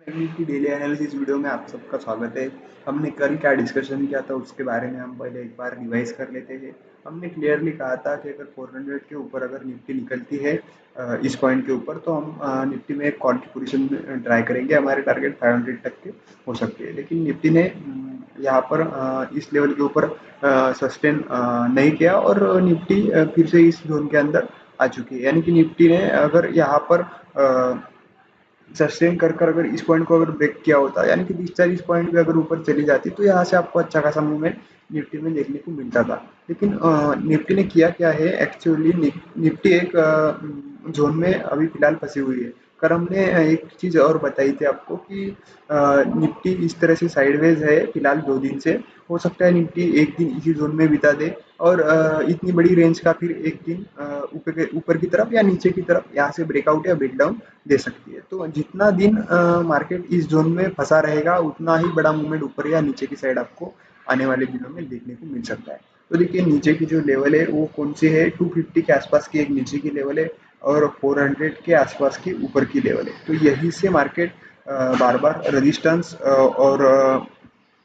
Nifty daily analysis video में आप सबका स्वागत है। हमने कल क्या डिस्कशन किया था उसके बारे में हम पहले एक बार रिवाइज कर लेते हैं। हमने क्लियरली कहा था कि अगर 400 के ऊपर अगर निफ्टी निकलती है इस पॉइंट के ऊपर तो हम निफ्टी में एक कॉल की पोजीशन ट्राई करेंगे। हमारे टारगेट 500 तक के हो सकते हैं, लेकिन निफ्टी ने यहाँ पर इस लेवल के ऊपर सस्टेन नहीं किया और निफ्टी फिर से इस जोन के अंदर आ चुकी है। यानी कि निफ्टी ने अगर यहाँ पर सस्टेन कर अगर इस पॉइंट को अगर ब्रेक किया होता, यानी कि 30-40 पॉइंट भी अगर ऊपर चली जाती, तो यहाँ से आपको अच्छा खासा मूवमेंट निफ्टी में देखने को मिलता था। लेकिन निफ्टी ने किया क्या है एक्चुअली, निफ्टी एक जोन में अभी फिलहाल फंसी हुई है। कर हमने एक चीज़ और बताई थी आपको कि निफ्टी इस तरह से साइडवेज है फिलहाल 2 दिन से। हो सकता है निफ्टी एक दिन इसी जोन में बिता दे और इतनी बड़ी रेंज का फिर एक दिन ऊपर की तरफ या नीचे की तरफ यहाँ से ब्रेकआउट या ब्रेकडाउन दे सकती है। तो जितना दिन मार्केट इस जोन में फंसा रहेगा उतना ही बड़ा मूवमेंट ऊपर या नीचे की साइड आपको आने वाले दिनों में देखने को मिल सकता है। तो देखिए नीचे की जो लेवल है वो कौन सी है, 250 के आसपास की एक नीचे की लेवल है और 400 के आसपास की ऊपर की लेवल है। तो यहीं से मार्केट बार बार रजिस्टेंस और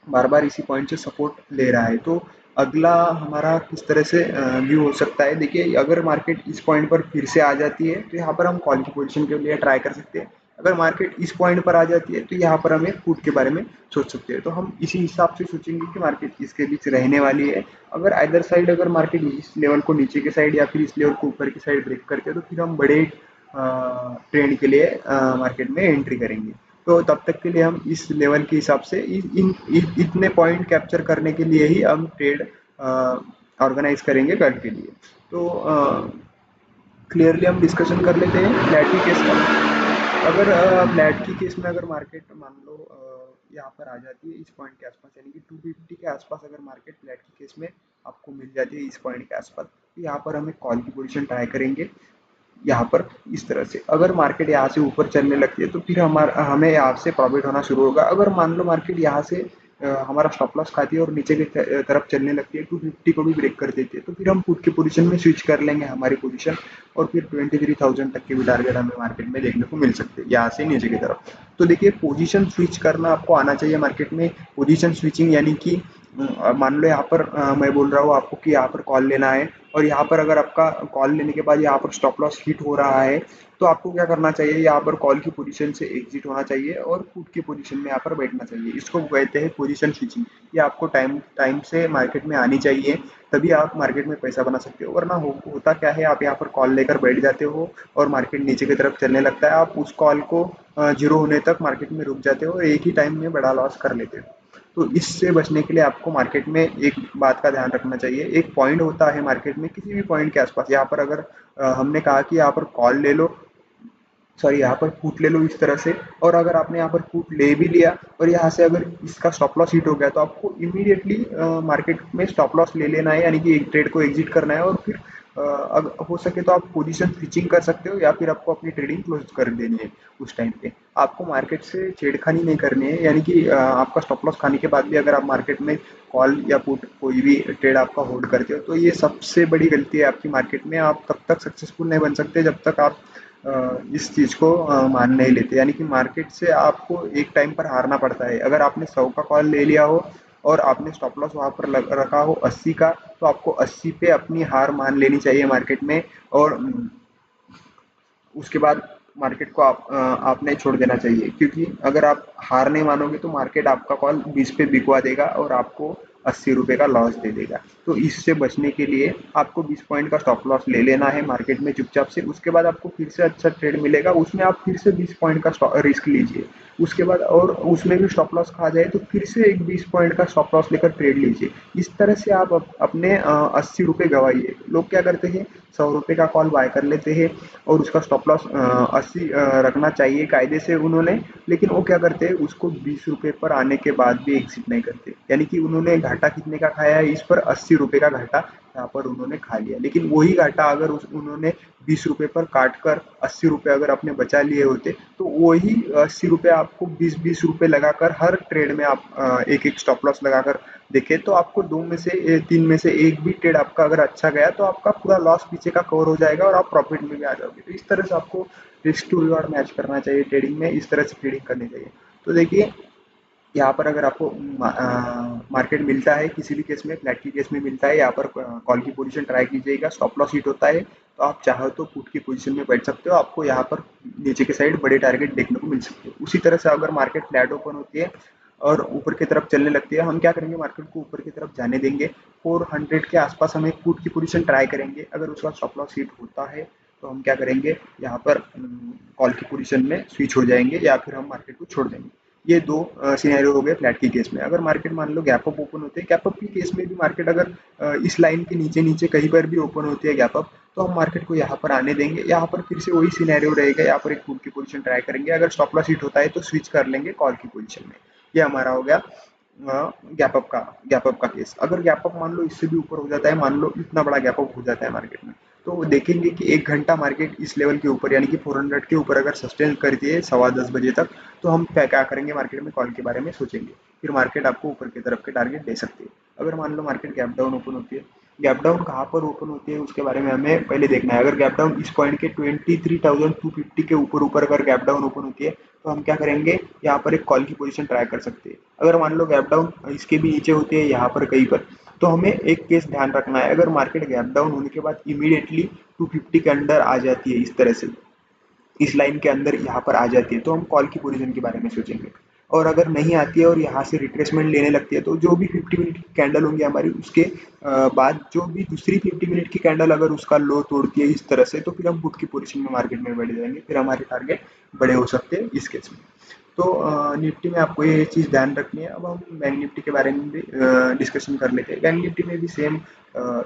बार बार इसी पॉइंट से सपोर्ट ले रहा है। तो अगला हमारा किस तरह से व्यू हो सकता है, देखिए अगर मार्केट इस पॉइंट पर फिर से आ जाती है तो यहाँ पर हम कॉल की पोजीशन के लिए ट्राई कर सकते हैं। अगर मार्केट इस पॉइंट पर आ जाती है तो यहाँ पर हमें पुट के बारे में सोच सकते हैं। तो हम इसी हिसाब से सोचेंगे कि मार्केट किसके बीच रहने वाली है। अगर आइदर साइड अगर मार्केट इस लेवल को नीचे की साइड या फिर इस लेवल को ऊपर की साइड ब्रेक करते हैं तो फिर हम बड़े ट्रेंड के लिए मार्केट में एंट्री करेंगे। तो तब तक के लिए हम इस लेवल के हिसाब से इतने पॉइंट कैप्चर करने के लिए ही हम ट्रेड ऑर्गेनाइज करेंगे कल के लिए। तो क्लियरली हम डिस्कशन कर लेते हैं फ्लैट की केस का। अगर फ्लैट की केस में अगर मार्केट मान लो यहाँ पर आ जाती है इस पॉइंट के आसपास, यानी कि 250 के आसपास अगर मार्केट फ्लैट की केस में आपको मिल जाती है इस पॉइंट के आसपास, तो यहाँ पर हम एक कॉल की पोजीशन ट्राई करेंगे। यहाँ पर इस तरह से अगर मार्केट यहाँ से ऊपर चलने लगती है तो फिर हमें यहाँ से प्रॉफिट होना शुरू होगा। अगर मान लो मार्केट यहाँ से हमारा स्टॉप लॉस खाती है और नीचे की तरफ चलने लगती है, 250 को भी ब्रेक कर देती है, तो फिर हम पुट की पोजीशन में स्विच कर लेंगे हमारी पोजीशन और फिर 23,000 तक के भी टारगेट हमें मार्केट में देखने को मिल सकते हैं यहाँ से नीचे की तरफ। तो देखिए पोजीशन स्विच करना आपको आना चाहिए मार्केट में। पोजीशन स्विचिंग यानी कि मान लो यहाँ पर मैं बोल रहा हूँ आपको कि यहाँ पर कॉल लेना है और यहाँ पर अगर आपका कॉल लेने के बाद यहाँ पर स्टॉप लॉस हिट हो रहा है तो आपको क्या करना चाहिए, यहाँ पर कॉल की पोजीशन से एग्जिट होना चाहिए और पुट की पोजीशन में यहाँ पर बैठना चाहिए। इसको कहते हैं पोजीशन स्विचिंग। ये आपको टाइम टाइम से मार्केट में आनी चाहिए, तभी आप मार्केट में पैसा बना सकते हो। वरना होता क्या है, आप यहाँ पर कॉल लेकर बैठ जाते हो और मार्केट नीचे की तरफ चलने लगता है, आप उस कॉल को जीरो होने तक मार्केट में रुक जाते हो और एक ही टाइम में बड़ा लॉस कर लेते हो। तो इससे बचने के लिए आपको मार्केट में एक बात का ध्यान रखना चाहिए। एक पॉइंट होता है मार्केट में किसी भी पॉइंट के आसपास, यहाँ पर अगर हमने कहा कि यहाँ पर कॉल ले लो, सॉरी यहाँ पर पुट ले लो इस तरह से, और अगर आपने यहाँ पर पुट ले भी लिया और यहाँ से अगर इसका स्टॉप लॉस हिट हो गया तो आपको इमीडिएटली मार्केट में स्टॉप लॉस ले लेना है, यानी कि एक ट्रेड को एग्जिट करना है और फिर अगर हो सके तो आप पोजीशन स्विचिंग कर सकते हो या फिर आपको अपनी ट्रेडिंग क्लोज कर देनी है। उस टाइम पे आपको मार्केट से छेड़खानी नहीं करनी है, यानी कि आपका स्टॉप लॉस खाने के बाद भी अगर आप मार्केट में कॉल या पुट कोई भी ट्रेड आपका होल्ड करते हो तो ये सबसे बड़ी गलती है आपकी मार्केट में। आप तब तक सक्सेसफुल नहीं बन सकते जब तक आप इस चीज़ को मान नहीं लेते, यानी कि मार्केट से आपको एक टाइम पर हारना पड़ता है। अगर आपने 100 का कॉल ले लिया हो और आपने स्टॉप लॉस वहाँ पर रखा हो 80 का, तो आपको 80 पे अपनी हार मान लेनी चाहिए मार्केट में और उसके बाद मार्केट को आपने छोड़ देना चाहिए। क्योंकि अगर आप हार नहीं मानोगे तो मार्केट आपका कॉल 20 पे बिकवा देगा और आपको 80 रुपये का लॉस दे देगा। तो इससे बचने के लिए आपको 20 पॉइंट का स्टॉप लॉस ले लेना है मार्केट में चुपचाप से। उसके बाद आपको फिर से अच्छा ट्रेड मिलेगा, उसमें आप फिर से 20 पॉइंट का रिस्क लीजिए। उसके बाद और उसमें भी स्टॉप लॉस खा जाए तो फिर से एक 20 पॉइंट का स्टॉप लॉस लेकर ट्रेड लीजिए। इस तरह से आप अपने 80 रुपये गवाइए। लोग क्या करते हैं, 100 रुपये का कॉल बाय कर लेते हैं और उसका स्टॉप लॉस 80 रखना चाहिए कायदे से उन्होंने, लेकिन वो क्या करते हैं उसको 20 रुपये पर आने के बाद भी एग्जिट नहीं करते, यानी कि उन्होंने घाटा कितने का खाया है इस पर, 80 रुपये का घाटा यहाँ पर उन्होंने खा लिया। लेकिन वही घाटा अगर उन्होंने 20 रुपये पर काट कर 80 रुपये अगर अपने बचा लिए होते, तो वही 80 रुपये आपको 20-20 रुपये लगाकर हर ट्रेड में आप एक एक स्टॉप लॉस लगाकर देखें, तो आपको 2 में से 3 में से एक भी ट्रेड आपका अगर अच्छा गया तो आपका पूरा लॉस पीछे का कवर हो जाएगा और आप प्रॉफिट में भी आ जाओगे। तो इस तरह से आपको रिस्क टू रिवॉर्ड मैच करना चाहिए ट्रेडिंग में, इस तरह से ट्रेडिंग करनी चाहिए। तो देखिए, यहाँ पर अगर आपको मार्केट मिलता है किसी भी केस में, फ्लैट की केस में मिलता है, यहाँ पर कॉल की पोजीशन ट्राई कीजिएगा, स्टॉप लॉस हिट होता है तो आप चाहो तो पुट की पोजीशन में बैठ सकते हो, आपको यहाँ पर नीचे के साइड बड़े टारगेट देखने को मिल सकते हैं। उसी तरह से अगर मार्केट फ्लैट ओपन होती है और ऊपर की तरफ चलने लगती है, हम क्या करेंगे, मार्केट को ऊपर की तरफ जाने देंगे, 400 के आसपास हम एक पुट की पोजीशन ट्राई करेंगे। अगर उसका स्टॉप लॉस हिट होता है तो हम क्या करेंगे, यहाँ पर कॉल की पोजीशन में स्विच हो जाएंगे या फिर हम मार्केट को छोड़ देंगे। ये दो सिनेरियो हो गए फ्लैट की केस में। अगर मार्केट मान लो गैप अप ओपन होते हैं, गैप अप की केस में भी मार्केट अगर इस लाइन के नीचे नीचे कहीं पर भी ओपन होती है गैप अप, तो हम मार्केट को यहाँ पर आने देंगे। यहाँ पर फिर से वही सिनेरियो रहेगा, यहाँ पर एक पुट की पोजीशन ट्राई करेंगे, अगर स्टॉप लॉस हिट होता है तो स्विच कर लेंगे कॉल की पोजीशन में। ये हमारा हो गया गैप अप का केस। अगर गैप अप मान लो इससे भी ऊपर हो जाता है, मान लो इतना बड़ा गैप अप हो जाता है मार्केट में, तो देखेंगे कि 1 घंटा मार्केट इस लेवल के ऊपर यानी कि 400 के ऊपर अगर सस्टेन करती है 10:15 बजे तक, तो हम क्या करेंगे, मार्केट में कॉल के बारे में सोचेंगे। फिर मार्केट आपको ऊपर की तरफ के टारगेट दे सकती है। अगर मान लो मार्केट गैप डाउन ओपन होती है, गैप डाउन कहाँ पर ओपन होती है उसके बारे में हमें पहले देखना है। अगर गैप डाउन इस पॉइंट के 23,250 के ऊपर अगर गैप डाउन ओपन होती है, तो हम क्या करेंगे, यहाँ पर एक कॉल की पोजीशन ट्राई कर सकते हैं। अगर मान लो गैप डाउन इसके भी नीचे होती है यहाँ पर कहीं पर, तो हमें एक केस ध्यान रखना है, अगर मार्केट गैप डाउन होने के बाद इमीडिएटली 250 के अंदर आ जाती है, इस तरह से इस लाइन के अंदर यहाँ पर आ जाती है, तो हम कॉल की पोजीशन के बारे में सोचेंगे। और अगर नहीं आती है और यहाँ से रिट्रेसमेंट लेने लगती है, तो जो भी 50 मिनट की कैंडल होंगी हमारी, उसके बाद जो भी दूसरी 50 मिनट की कैंडल अगर उसका लो तोड़ती है इस तरह से, तो फिर हम पुट की पोजीशन में मार्केट में बैठ जाएंगे, फिर हमारे टारगेट बड़े हो सकते हैं इस केस में। तो निफ्टी में आपको ये चीज़ ध्यान रखनी है। अब हम बैंक निफ्टी के बारे में भी डिस्कशन कर लेते हैं। बैंक निफ्टी में भी सेम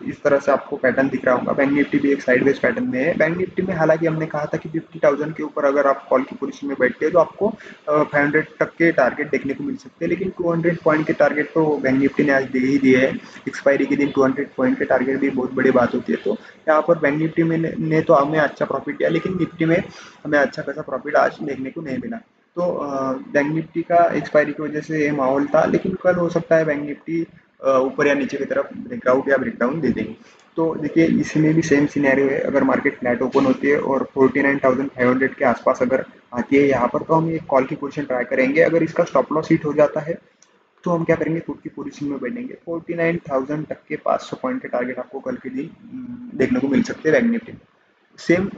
इस तरह से आपको पैटर्न दिख रहा होगा। बैंक निफ्टी भी एक साइडवेज पैटर्न में है। बैंक निफ्टी में हालांकि हमने कहा था कि 50,000 के ऊपर अगर आप कॉल की पोजीशन में बैठते हैं तो आपको 500 तक के टारगेट देखने को मिल सकते हैं, लेकिन 200 पॉइंट के टारगेट तो बैंक निफ्टी ने आज दे ही दिए है। एक्सपायरी के दिन 200 पॉइंट के टारगेट भी बहुत बड़ी बात होती है। तो यहाँ पर बैंक निफ्टी में ने तो हमें अच्छा प्रॉफिट दिया, लेकिन निफ्टी में हमें अच्छा खासा प्रॉफिट आज देखने को नहीं मिला। तो बैंक निफ्टी का एक्सपायरी की वजह से ये माहौल था, लेकिन कल हो सकता है बैंक निफ्टी ऊपर या नीचे की तरफ ब्रेकआउट या ब्रेकडाउन दे देंगे। तो देखिए, इसमें भी सेम सिनेरियो है। अगर मार्केट फ्लैट ओपन होती है और 49,500 के आसपास अगर आती है यहाँ पर, तो हम एक कॉल की पोजीशन ट्राई करेंगे। अगर इसका स्टॉप लॉस हिट हो जाता है तो हम क्या करेंगे, पुट की पोजीशन में बैठेंगे। 49,000 तक के 500 पॉइंट के टारगेट आपको कल के दिन देखने को मिल सकते हैं बैंक निफ्टी में। सेम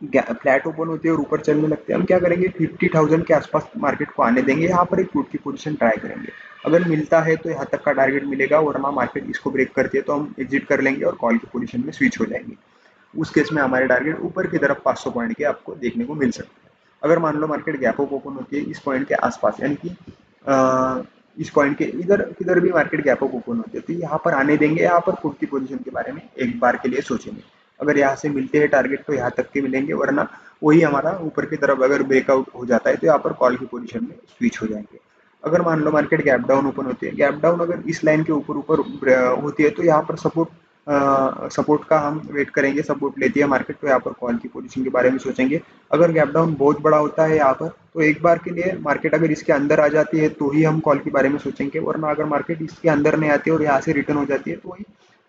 फ्लैट ओपन होती है और ऊपर चलने लगते हैं, हम क्या करेंगे, 50,000 के आसपास मार्केट को आने देंगे, यहाँ पर एक पुट की पोजीशन ट्राई करेंगे। अगर मिलता है तो यहाँ तक का टारगेट मिलेगा, वरना मार्केट इसको ब्रेक करती है तो हम एग्जिट कर लेंगे और कॉल की पोजीशन में स्विच हो जाएंगे। उस केस में हमारे टारगेट ऊपर की तरफ 500 पॉइंट के आपको देखने को मिल सकते हैं। अगर मान लो मार्केट गैप अप ओपन होती है इस पॉइंट के आसपास, यानी कि इस पॉइंट के इधर किधर भी मार्केट गैप अप ओपन होती है, तो यहाँ पर आने देंगे, यहाँ पर पुट की पोजीशन के बारे में एक बार के लिए सोचेंगे। अगर यहाँ से मिलते हैं टारगेट तो यहाँ तक के मिलेंगे, वरना वही हमारा ऊपर की तरफ अगर ब्रेकआउट हो जाता है तो यहाँ पर कॉल की पोजीशन में स्विच हो जाएंगे। अगर मान लो मार्केट गैप डाउन ओपन होती है, गैप डाउन अगर इस लाइन के ऊपर ऊपर होती है, तो यहाँ पर सपोर्ट का हम वेट करेंगे। सपोर्ट लेती है मार्केट तो यहाँ पर कॉल की पोजीशन के बारे में सोचेंगे। अगर गैप डाउन बहुत बड़ा होता है यहाँ पर, तो एक बार के लिए मार्केट अगर इसके अंदर आ जाती है तो ही हम कॉल के बारे में सोचेंगे, वरना अगर मार्केट इसके अंदर नहीं आती है और यहाँ से रिटर्न हो जाती है तो वही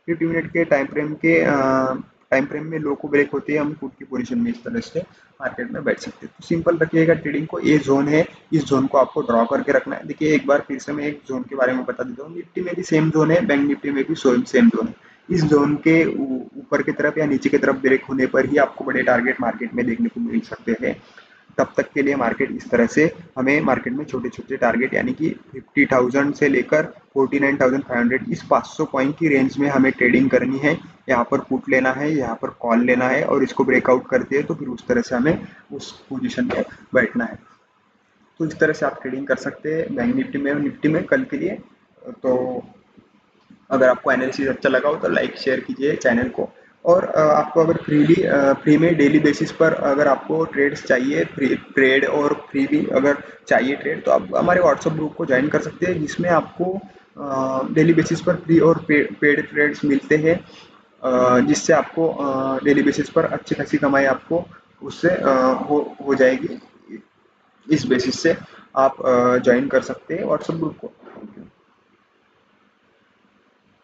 50 मिनट के टाइम फ्रेम में लो को ब्रेक होती है, हम पुट की पोजीशन में इस तरह से मार्केट में बैठ सकते हैं। तो सिंपल रखिएगा ट्रेडिंग को, ये जोन है, इस जोन को आपको ड्रॉ करके रखना है। देखिए, एक बार फिर से मैं एक जोन के बारे में बता देता हूँ। निफ्टी में भी सेम जोन है, बैंक निफ्टी में भी सेम जोन है। इस जोन के ऊपर की तरफ या नीचे की तरफ ब्रेक होने पर ही आपको बड़े टारगेट मार्केट में देखने को मिल सकते हैं। तब तक के लिए मार्केट इस तरह से, हमें मार्केट में छोटे छोटे टारगेट यानी कि 50,000 से लेकर 49,500 इस 500 पॉइंट की रेंज में हमें ट्रेडिंग करनी है। यहाँ पर पुट लेना है, यहाँ पर कॉल लेना है, और इसको ब्रेकआउट करते हैं तो फिर उस तरह से हमें उस पोजीशन में बैठना है। तो इस तरह से आप ट्रेडिंग कर सकते हैं बैंक निफ्टी में और निफ्टी में कल के लिए। तो अगर आपको एनालिसिस अच्छा लगा हो तो लाइक शेयर कीजिए चैनल को। और आपको अगर फ्री में डेली बेसिस पर अगर आपको ट्रेड्स चाहिए, फ्री ट्रेड और फ्री भी अगर चाहिए ट्रेड, तो आप हमारे व्हाट्सएप ग्रुप को ज्वाइन कर सकते हैं, जिसमें आपको डेली बेसिस पर फ्री और पेड ट्रेड्स मिलते हैं, जिससे आपको डेली बेसिस पर अच्छी खासी कमाई आपको उससे हो जाएगी। इस बेसिस से आप ज्वाइन कर सकते हैं व्हाट्सएप ग्रुप को।